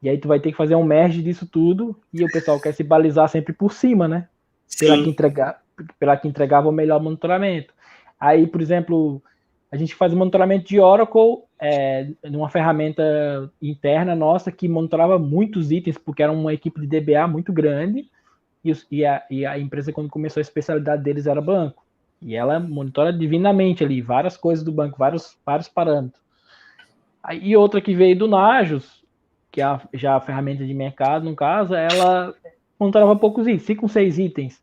Speaker 2: E aí tu vai ter que fazer um merge disso tudo e o pessoal quer se balizar sempre por cima, né? Pela que entregava o melhor monitoramento. Aí, por exemplo, a gente faz o monitoramento de Oracle numa ferramenta interna nossa que monitorava muitos itens, porque era uma equipe de DBA muito grande, e a empresa, quando começou, a especialidade deles era banco. E ela monitora divinamente ali várias coisas do banco, vários parâmetros. E outra que veio do Nagios, que é já a ferramenta de mercado, no caso, ela monitorava poucos itens, 5, 6 itens.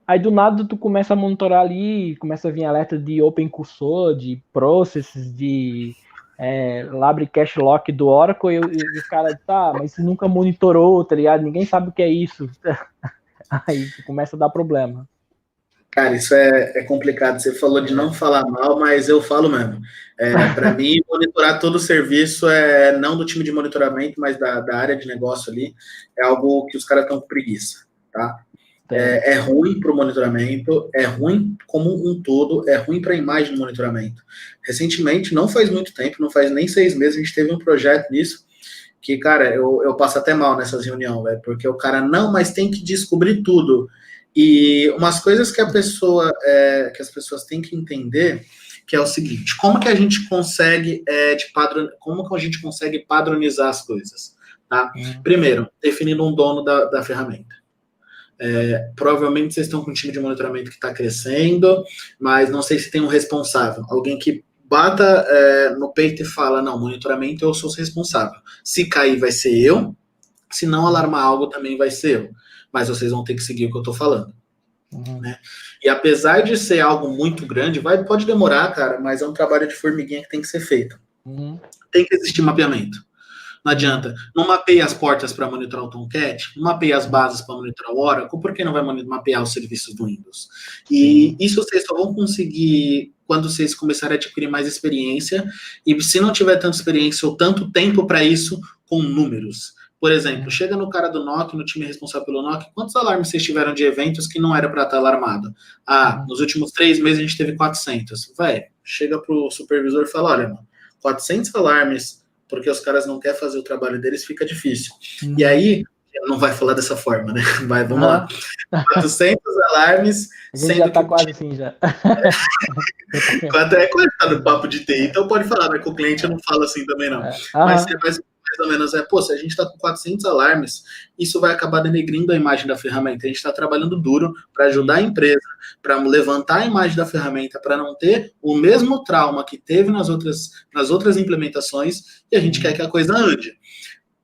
Speaker 2: Aí do nada tu começa a monitorar ali, começa a vir alerta de Open Cursor, de Processes, de Library Cache Lock do Oracle, e os caras, tá, mas você nunca monitorou, tá ligado? Ninguém sabe o que é isso. Aí começa a dar problema.
Speaker 1: Cara, isso é complicado. Você falou de não falar mal, mas eu falo mesmo. Para mim, monitorar todo o serviço não do time de monitoramento, mas da área de negócio ali, é algo que os caras estão com preguiça, tá? É ruim para o monitoramento, é ruim como um todo, é ruim para a imagem do monitoramento. Recentemente, não faz muito tempo, não faz nem 6 meses, a gente teve um projeto nisso, que, cara, eu passo até mal nessas reuniões, velho, porque o cara, não, mas tem que descobrir tudo. E umas coisas que que as pessoas têm que entender, que é o seguinte, como que a gente consegue como que a gente consegue padronizar as coisas, tá? Primeiro, definindo um dono da ferramenta. Provavelmente vocês estão com um time de monitoramento que está crescendo, mas não sei se tem um responsável, alguém que bata no peito e fala, não, monitoramento eu sou responsável. Se cair vai ser eu, se não alarmar algo também vai ser eu. Mas vocês vão ter que seguir o que eu estou falando. Né? E apesar de ser algo muito grande, pode demorar, cara, mas é um trabalho de formiguinha que tem que ser feito. Tem que existir mapeamento. Não adianta. Não mapeia as portas para monitorar o Tomcat, não mapeia as bases para monitorar o Oracle, por que não vai mapear os serviços do Windows? E isso vocês só vão conseguir quando vocês começarem a adquirir mais experiência, e se não tiver tanta experiência ou tanto tempo para isso, com números. Por exemplo, chega no cara do NOC, no time responsável pelo NOC, quantos alarmes vocês tiveram de eventos que não era para estar alarmado? Nos últimos 3 meses a gente teve 400. Chega pro supervisor e fala, olha, mano, 400 alarmes, porque os caras não querem fazer o trabalho deles, fica difícil. E aí, não vai falar dessa forma, né? Vamos lá. 400 alarmes...
Speaker 2: A gente já tá quase assim, já.
Speaker 1: Quando tá no papo de TI, então pode falar, mas com o cliente eu não falo assim também, não. Mas mais ou menos se a gente está com 400 alarmes, isso vai acabar denegrindo a imagem da ferramenta. A gente está trabalhando duro para ajudar a empresa, para levantar a imagem da ferramenta, para não ter o mesmo trauma que teve nas outras implementações, e a gente quer que a coisa ande.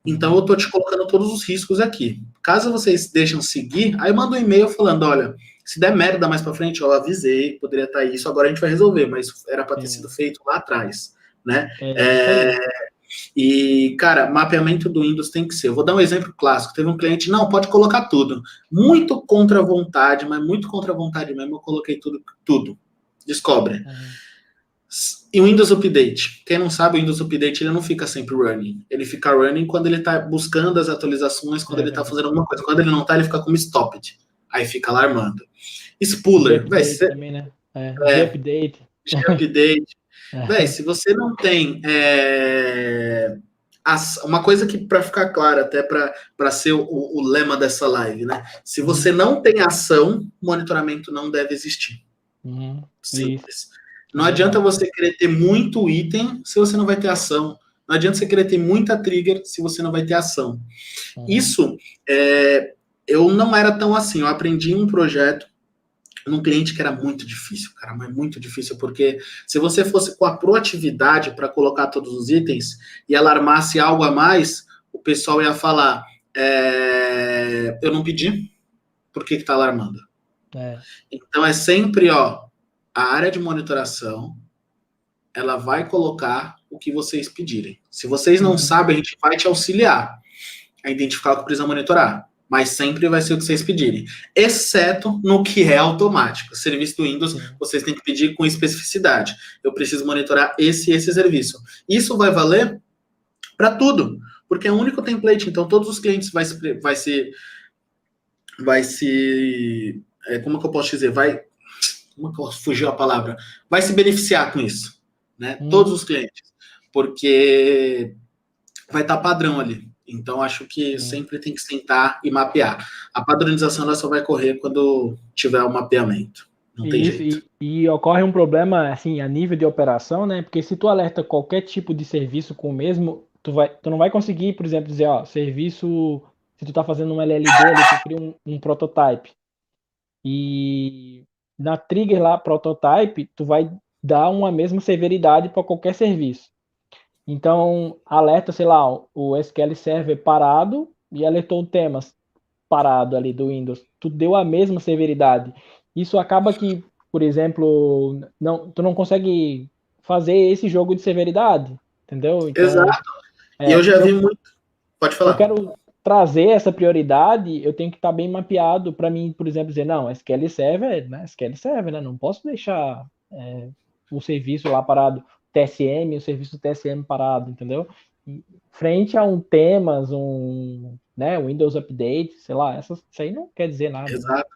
Speaker 1: Então, eu estou te colocando todos os riscos aqui. Caso vocês deixem seguir, aí manda um e-mail falando, olha, se der merda mais para frente, eu avisei, poderia estar isso, agora a gente vai resolver, mas era para ter sido feito lá atrás, né? E, cara, mapeamento do Windows tem que ser. Eu vou dar um exemplo clássico. Teve um cliente, não, pode colocar tudo. Muito contra a vontade, mas muito contra a vontade mesmo, eu coloquei tudo. Descobre. E o Windows Update? Quem não sabe, o Windows Update ele não fica sempre running. Ele fica running quando ele está buscando as atualizações, quando ele está fazendo alguma coisa. Quando ele não está, ele fica como stopped. Aí fica alarmando. Spooler.
Speaker 2: Também, né? Update.
Speaker 1: Update. Se você não tem uma coisa que, para ficar claro, até para ser o lema dessa live, né? Se você não tem ação, monitoramento não deve existir. Simples. Não adianta você querer ter muito item se você não vai ter ação. Não adianta você querer ter muita trigger se você não vai ter ação. Isso, eu não era tão assim. Eu aprendi um projeto num cliente que era muito difícil, cara, mas muito difícil, porque se você fosse com a proatividade para colocar todos os itens e alarmasse algo a mais, o pessoal ia falar, eu não pedi, por que tá alarmando? Então é sempre, a área de monitoração, ela vai colocar o que vocês pedirem. Se vocês não sabem, a gente vai te auxiliar a identificar o que precisa monitorar. Mas sempre vai ser o que vocês pedirem. Exceto no que é automático. Serviço do Windows, vocês têm que pedir com especificidade. Eu preciso monitorar esse serviço. Isso vai valer para tudo. Porque é um único template. Então, todos os clientes vai se como que eu posso dizer? Como que eu fugiu a palavra? Vai se beneficiar com isso. Né? Todos os clientes. Porque vai estar padrão ali. Então, acho que sempre tem que sentar e mapear. A padronização ela só vai correr quando tiver o mapeamento. Não tem jeito.
Speaker 2: E ocorre um problema, assim, a nível de operação, né? Porque se tu alerta qualquer tipo de serviço com o mesmo, tu não vai conseguir, por exemplo, dizer, serviço, se tu tá fazendo um LLD, ali, tu cria um prototype. E na trigger lá, prototype, tu vai dar uma mesma severidade para qualquer serviço. Então, alerta, sei lá, o SQL Server parado e alertou o temas parado ali do Windows. Tu deu a mesma severidade. Isso acaba que, por exemplo, tu não consegue fazer esse jogo de severidade, entendeu? Então,
Speaker 1: Exato. E eu já
Speaker 2: se
Speaker 1: vi
Speaker 2: eu,
Speaker 1: muito. Pode
Speaker 2: se eu
Speaker 1: falar.
Speaker 2: quero trazer essa prioridade, eu tenho que estar bem mapeado para mim, por exemplo, dizer, não, SQL Server, né? SQL Server, né? Não posso deixar o serviço lá parado, TSM, o serviço TSM parado, entendeu? E frente a um temas, né, Windows Update, sei lá, isso aí não quer dizer nada, né?
Speaker 1: Exato.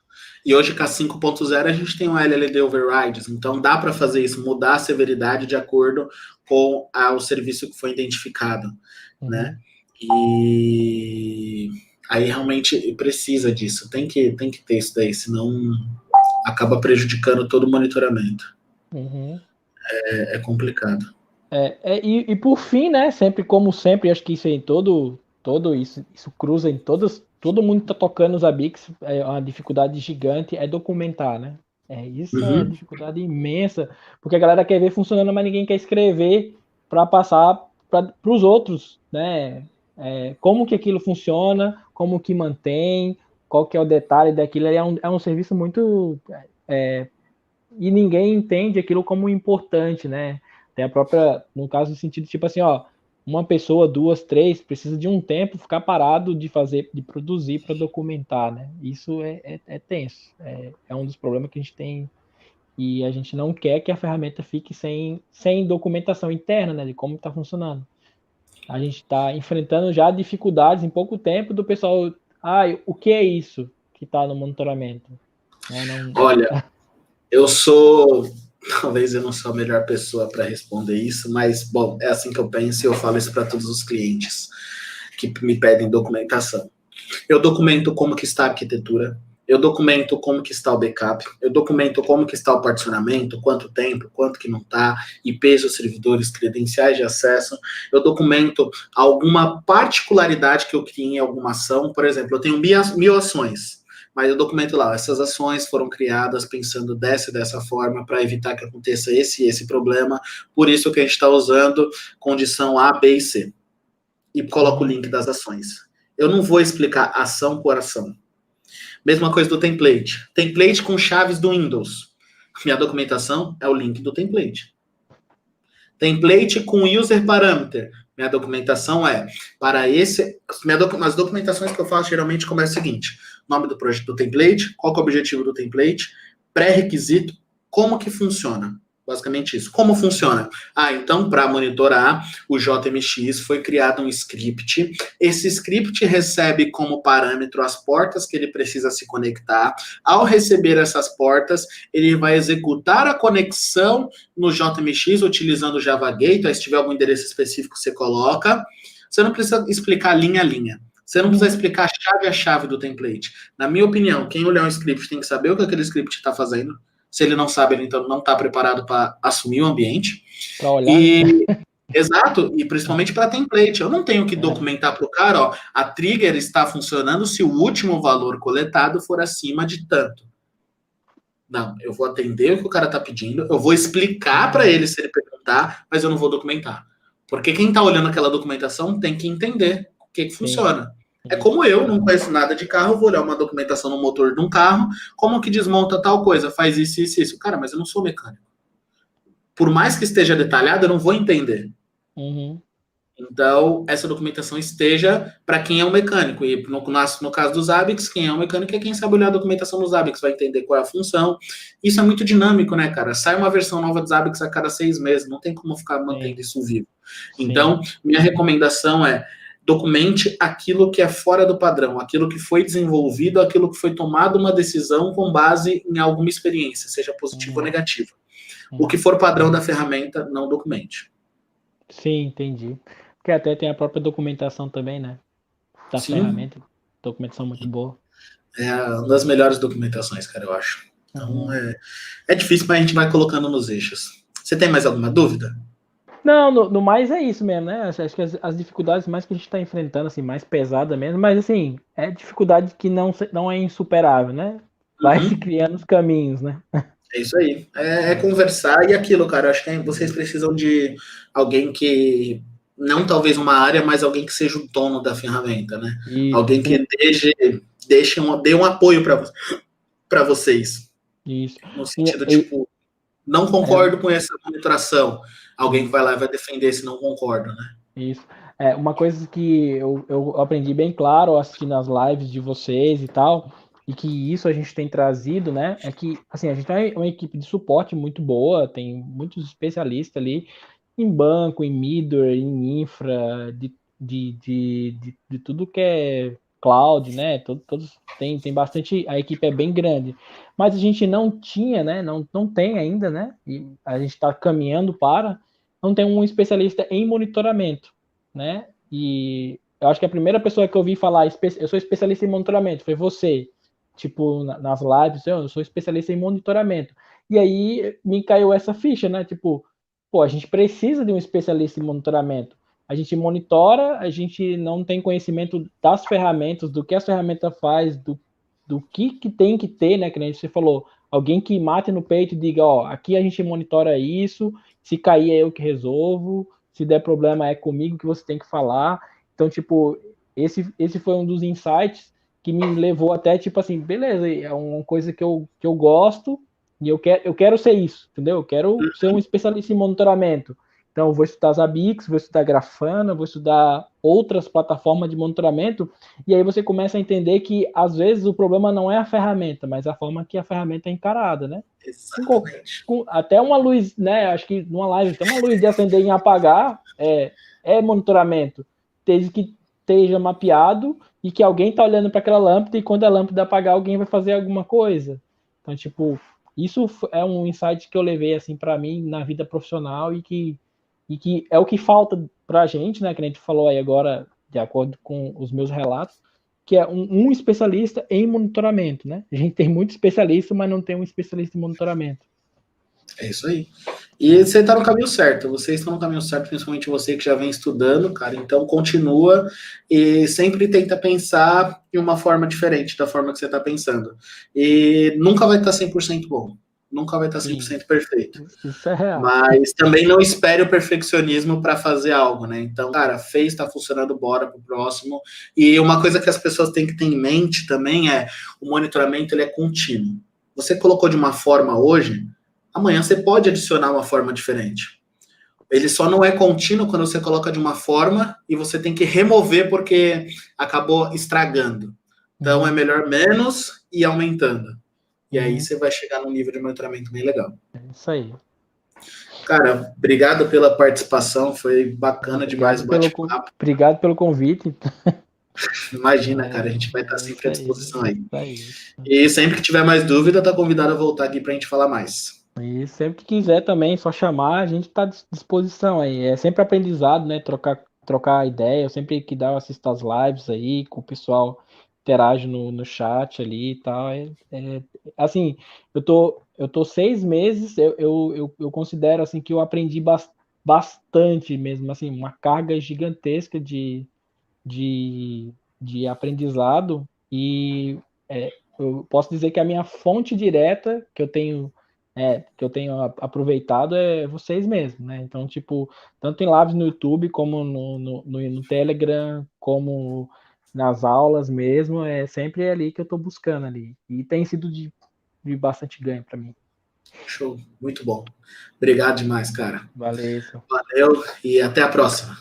Speaker 1: E hoje com a 5.0 a gente tem o LLD Overrides, então dá para fazer isso, mudar a severidade de acordo com o serviço que foi identificado, né?
Speaker 2: Uhum.
Speaker 1: E aí realmente precisa disso, tem que ter isso daí, senão acaba prejudicando todo o monitoramento.
Speaker 2: Uhum.
Speaker 1: É complicado.
Speaker 2: E por fim, né, sempre como sempre, acho que isso em todo isso cruza em todo mundo está tocando os ABICs, é uma dificuldade gigante é documentar, né? Isso é
Speaker 1: Uhum.
Speaker 2: dificuldade imensa, porque a galera quer ver funcionando, mas ninguém quer escrever para passar para os outros, né? Como que aquilo funciona, como que mantém, qual que é o detalhe daquilo, é um serviço muito e ninguém entende aquilo como importante, né? Tem a própria, no caso do sentido, tipo assim, ó, uma pessoa, duas, três, precisa de um tempo ficar parado de fazer, de produzir para documentar, né? Isso é tenso. É um dos problemas que a gente tem e a gente não quer que a ferramenta fique sem documentação interna, né? De como está funcionando. A gente está enfrentando já dificuldades em pouco tempo do pessoal. O que é isso que está no monitoramento? Né? Não,
Speaker 1: Olha, eu sou. Talvez eu não sou a melhor pessoa para responder isso, mas, bom, é assim que eu penso e eu falo isso para todos os clientes que me pedem documentação. Eu documento como que está a arquitetura, eu documento como que está o backup, eu documento como que está o particionamento, quanto tempo, quanto que não está, IPs dos servidores, credenciais de acesso, eu documento alguma particularidade que eu criei em alguma ação, por exemplo, eu tenho 1.000 ações, mas eu documento lá, essas ações foram criadas pensando dessa e dessa forma para evitar que aconteça esse e esse problema, por isso que a gente está usando condição A, B e C. E coloco o link das ações. Eu não vou explicar ação por ação. Mesma coisa do template. Template com chaves do Windows. Minha documentação é o link do template. Template com user parameter. Minha documentação é para esse. As documentações que eu faço geralmente começa o seguinte: nome do projeto do template, qual é o objetivo do template, pré-requisito, como que funciona. Basicamente isso. Como funciona? Então, para monitorar o JMX, foi criado um script. Esse script recebe como parâmetro as portas que ele precisa se conectar. Ao receber essas portas, ele vai executar a conexão no JMX utilizando o Java Gateway. Se tiver algum endereço específico, você coloca. Você não precisa explicar linha a linha. Você não precisa explicar chave a chave do template. Na minha opinião, quem olhar um script tem que saber o que aquele script está fazendo. Se ele não sabe, ele então não está preparado para assumir o ambiente.
Speaker 2: para olhar, né?
Speaker 1: Exato, e principalmente para template. Eu não tenho que documentar para o cara, ó, a trigger está funcionando se o último valor coletado for acima de tanto. Não, eu vou atender o que o cara está pedindo, eu vou explicar para ele se ele perguntar, mas eu não vou documentar. Porque quem está olhando aquela documentação tem que entender o que funciona. É como eu, não conheço nada de carro, vou olhar uma documentação no motor de um carro, como que desmonta tal coisa, faz isso, isso, isso. Cara, mas eu não sou mecânico. Por mais que esteja detalhado, eu não vou entender.
Speaker 2: Uhum.
Speaker 1: Então, essa documentação esteja para quem é um mecânico. E no caso dos ABICs, quem é um mecânico é quem sabe olhar a documentação dos ABICs, vai entender qual é a função. Isso é muito dinâmico, né, cara? Sai uma versão nova dos ABICs a cada 6 meses, não tem como ficar mantendo isso vivo. Então, minha recomendação é documente aquilo que é fora do padrão, aquilo que foi desenvolvido, aquilo que foi tomado uma decisão com base em alguma experiência, seja positiva ou negativa. O que for padrão da ferramenta, não documente.
Speaker 2: Sim, entendi. Porque até tem a própria documentação também, né? Da
Speaker 1: Sim,
Speaker 2: ferramenta. Documentação muito boa.
Speaker 1: é uma das melhores documentações, cara, eu acho. Então, é difícil, mas a gente vai colocando nos eixos. Você tem mais alguma dúvida?
Speaker 2: Não, no mais é isso mesmo, né? Acho que as dificuldades mais que a gente está enfrentando, assim, mais pesada mesmo, mas assim, é dificuldade que não é insuperável, né? Vai se
Speaker 1: Uhum.
Speaker 2: criando os caminhos, né?
Speaker 1: É isso aí. É conversar e aquilo, cara. Acho que vocês precisam de alguém que, não talvez uma área, mas alguém que seja o dono da ferramenta, né?
Speaker 2: Isso,
Speaker 1: Alguém que dê um apoio para vocês.
Speaker 2: isso.
Speaker 1: No sentido, tipo, não
Speaker 2: É,
Speaker 1: concordo com essa monitoração. Alguém que vai lá e vai defender se não concorda, né?
Speaker 2: isso. Uma coisa que eu aprendi bem claro assistindo as lives de vocês e tal, e que isso a gente tem trazido, né? É que, assim, a gente tem uma equipe de suporte muito boa, tem muitos especialistas ali em banco, em middleware, em infra, de tudo que é cloud, né? Todos tem bastante, a equipe é bem grande. Mas a gente não tinha, né? Não tem ainda, né? E a gente está caminhando para, não tem um especialista em monitoramento, né? E eu acho que a primeira pessoa que eu vi falar, eu sou especialista em monitoramento, foi você. Tipo, nas lives, eu sou especialista em monitoramento. E aí me caiu essa ficha, né? Tipo, pô, a gente precisa de um especialista em monitoramento. A gente monitora, a gente não tem conhecimento das ferramentas, do que as ferramentas faz, do que tem que ter, né? Que nem você falou, alguém que mate no peito e diga, ó, aqui a gente monitora isso, se cair é eu que resolvo, se der problema é comigo que você tem que falar. Então, tipo, esse foi um dos insights que me levou até, tipo assim, beleza, é uma coisa que eu gosto, e eu quero ser isso, entendeu? Eu quero ser um especialista em monitoramento. Então, eu vou estudar Zabbix, vou estudar Grafana, vou estudar outras plataformas de monitoramento, e aí você começa a entender que, às vezes, o problema não é a ferramenta, mas a forma que a ferramenta é encarada, né?
Speaker 1: Exatamente.
Speaker 2: Até uma luz, né? Acho que numa live, até uma luz de acender e apagar é monitoramento. Desde que esteja mapeado e que alguém está olhando para aquela lâmpada e quando a lâmpada apagar, alguém vai fazer alguma coisa. Então, tipo, isso é um insight que eu levei assim para mim na vida profissional e que é o que falta para a gente, né? Que a gente falou aí agora, de acordo com os meus relatos, que é um especialista em monitoramento, né? A gente tem muito especialista, mas não tem um especialista em monitoramento.
Speaker 1: É isso aí. E você está no caminho certo, vocês estão no caminho certo, principalmente você que já vem estudando, cara. Então continua e sempre tenta pensar de uma forma diferente da forma que você está pensando. E nunca vai estar 100% bom, nunca vai estar
Speaker 2: Sim,
Speaker 1: 100% perfeito.
Speaker 2: isso é real.
Speaker 1: Mas também não espere o perfeccionismo para fazer algo, né? Então, cara, fez, está funcionando, bora pro próximo. E uma coisa que as pessoas têm que ter em mente também é o monitoramento ele é contínuo. Você colocou de uma forma hoje, amanhã você pode adicionar uma forma diferente. Ele só não é contínuo quando você coloca de uma forma e você tem que remover porque acabou estragando. Então é melhor menos e aumentando. E aí você vai chegar num nível de monitoramento bem legal.
Speaker 2: É isso aí.
Speaker 1: Cara, obrigado pela participação, foi bacana demais o bate-papo.
Speaker 2: Obrigado pelo convite.
Speaker 1: Imagina, cara, a gente vai estar
Speaker 2: É
Speaker 1: sempre
Speaker 2: isso
Speaker 1: à
Speaker 2: aí.
Speaker 1: disposição aí.
Speaker 2: Isso aí.
Speaker 1: E sempre que tiver mais dúvida, tá convidado a voltar aqui para a gente falar mais.
Speaker 2: E sempre que quiser também, só chamar, a gente está à disposição aí. É sempre aprendizado, né? Trocar ideia. Eu sempre que dá, eu assisto as lives aí, com o pessoal interage no chat ali e tal. Assim, eu tô 6 meses, eu considero assim que eu aprendi bastante mesmo, assim, uma carga gigantesca de, de aprendizado e eu posso dizer que a minha fonte direta que eu tenho aproveitado é vocês mesmos, né? Então, tipo, tanto em lives no YouTube como no Telegram, como nas aulas mesmo, é sempre ali que eu estou buscando ali. E tem sido de bastante ganho para mim.
Speaker 1: Show, muito bom. Obrigado demais, cara.
Speaker 2: Valeu.
Speaker 1: Valeu e até a próxima.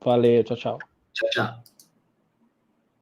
Speaker 2: Valeu, tchau, tchau.
Speaker 1: Tchau, tchau.